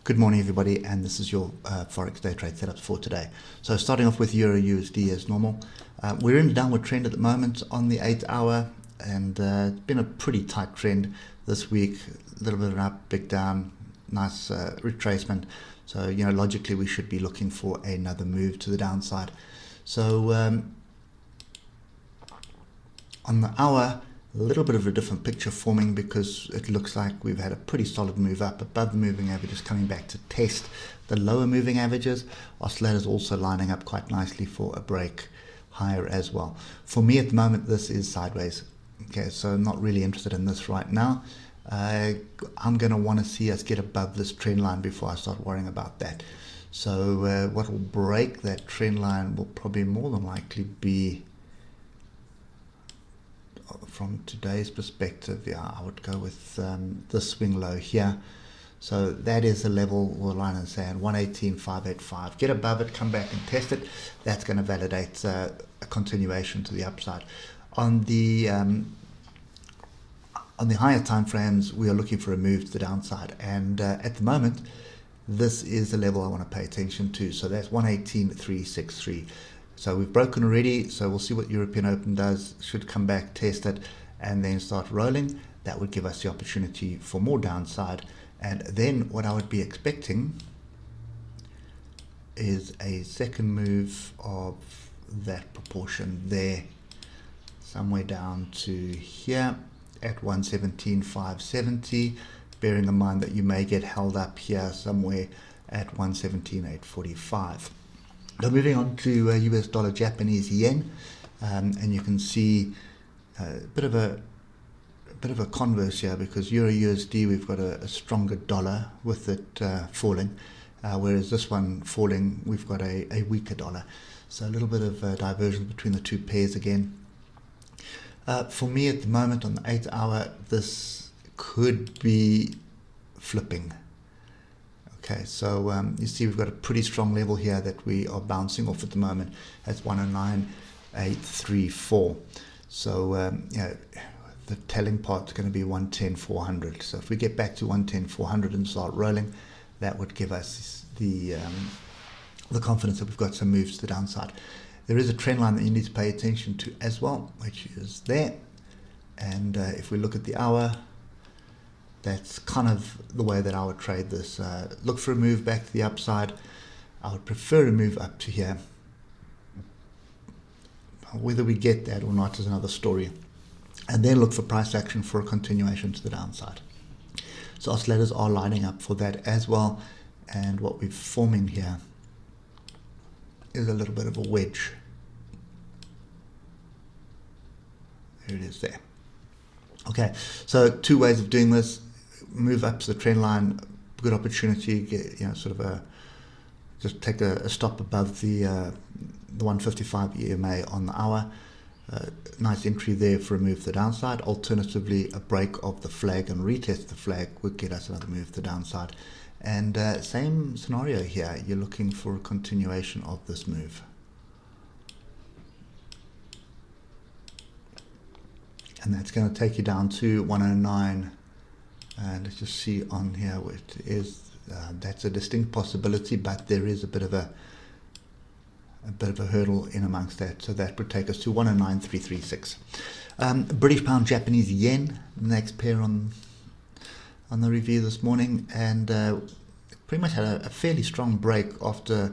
Good morning, everybody, and this is your Forex day trade setups for today. So starting off with Euro-USD as normal. We're in a downward trend at the moment on the 8 hour, and it's been a pretty tight trend this week. A little bit of an up, big down, nice retracement. So, logically we should be looking for another move to the downside. So on the hour, a little bit of a different picture forming because it looks like we've had a pretty solid move up above the moving averages, coming back to test the lower moving averages. Oscillators also lining up quite nicely for a break higher as well. For me at the moment, this is sideways. Okay, so I'm not really interested in this right now. I'm going to want to see us get above this trend line before I start worrying about that. So what will break that trend line will probably more than likely be, from today's perspective, I would go with this swing low here. So that is the level or line in the sand, 118.585. Get above it, come back and test it. That's going to validate a continuation to the upside. On the higher time frames, we are looking for a move to the downside, and at the moment, this is the level I want to pay attention to. So that's 118.363. So we've broken already, so we'll see what European Open does. Should come back, test it, and then start rolling. That would give us the opportunity for more downside. And then what I would be expecting is a second move of that proportion there, somewhere down to here at 117.570, bearing in mind that you may get held up here somewhere at 117.845. Now moving on to US dollar Japanese yen, and you can see a bit of a converse here, because Euro USD we've got a stronger dollar with it falling, whereas this one falling we've got a weaker dollar. So a little bit of divergence between the two pairs again. For me at the moment on the 8 hour, this could be flipping. Okay, so you see we've got a pretty strong level here that we are bouncing off at the moment. That's 109.834. So the telling part is going to be 110.400. So if we get back to 110.400 and start rolling, that would give us the confidence that we've got some moves to the downside. There is a trend line that you need to pay attention to as well, which is there. And if we look at the hour, that's kind of the way that I would trade this. Look for a move back to the upside. I would prefer a move up to here. Whether we get that or not is another story. And then look for price action for a continuation to the downside. So oscillators are lining up for that as well. And what we're forming here is a little bit of a wedge. There it is there. Okay, so two ways of doing this. Move up to the trend line, good opportunity, get, just take a stop above the 155 EMA on the hour. Nice entry there for a move to the downside. Alternatively, a break of the flag and retest the flag would get us another move to the downside. And same scenario here, you're looking for a continuation of this move. And that's going to take you down to 109. And let's just see on here what it is. That's a distinct possibility, but there is a bit of a hurdle in amongst that. So that would take us to 109.336. British pound, Japanese yen, next pair on the review this morning, and pretty much had a fairly strong break after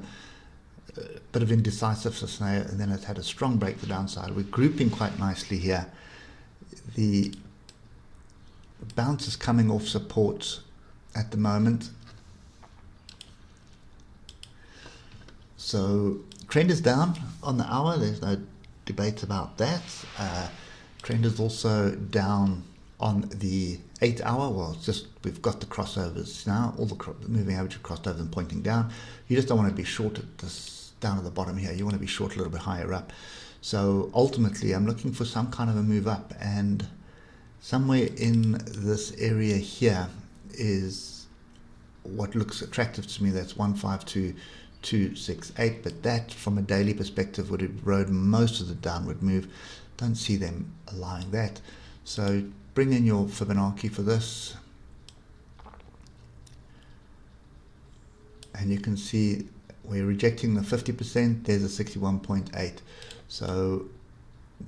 a bit of indecisiveness, and then it's had a strong break to the downside. We're grouping quite nicely here. The bounce is coming off support at the moment. So trend is down on the hour. There's no debate about that. Trend is also down on the 8 hour. Well, it's just we've got the crossovers now. All the moving average crossed over and pointing down. You just don't want to be short at this down at the bottom here. You want to be short a little bit higher up. So ultimately, I'm looking for some kind of a move up, and somewhere in this area here is what looks attractive to me. That's 152.268, but that from a daily perspective would erode most of the downward move. Don't see them allowing that. So bring in your Fibonacci for this. and you can see we're rejecting the 50%. There's a 61.8. So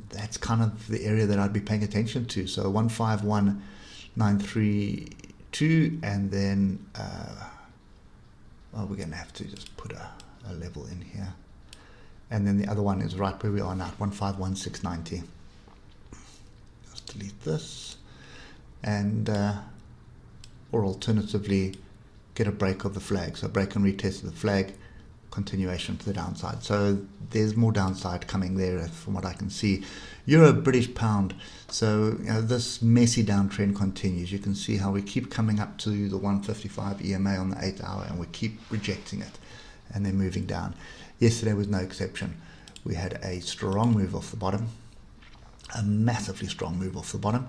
that's kind of the area that I'd be paying attention to. So 151.932, and then well, we're going to have to just put a level in here, and then the other one is right where we are now, 151.690. Just delete this, and or alternatively get a break of the flag. So break and retest of the flag, continuation to the downside. So there's more downside coming there from what I can see. Euro British pound, so this messy downtrend continues. You can see how we keep coming up to the 155 EMA on the 8 hour, and we keep rejecting it and then moving down. Yesterday was no exception. We had a strong move off the bottom, a massively strong move off the bottom,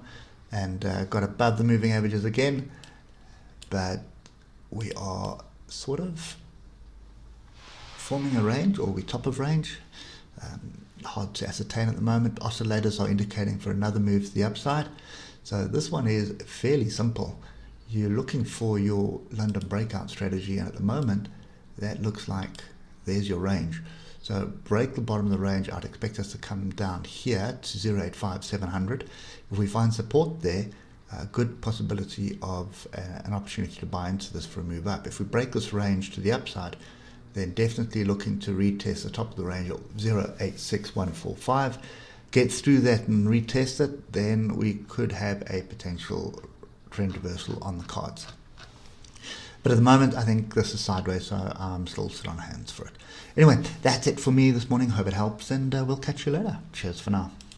and got above the moving averages again, but we are sort of forming a range, or we top of range. Hard to ascertain at the moment. Oscillators are indicating for another move to the upside. So this one is fairly simple. You're looking for your London breakout strategy, and at the moment that looks like there's your range. So break the bottom of the range. I'd expect us to come down here to 0.85700. If we find support there, a good possibility of an opportunity to buy into this for a move up. If we break this range to the upside, then definitely looking to retest the top of the range at 0.86145. Get through that and retest it, then we could have a potential trend reversal on the cards. But at the moment, I think this is sideways, so I'm still sit on hands for it. Anyway, that's it for me this morning. Hope it helps, and we'll catch you later. Cheers for now.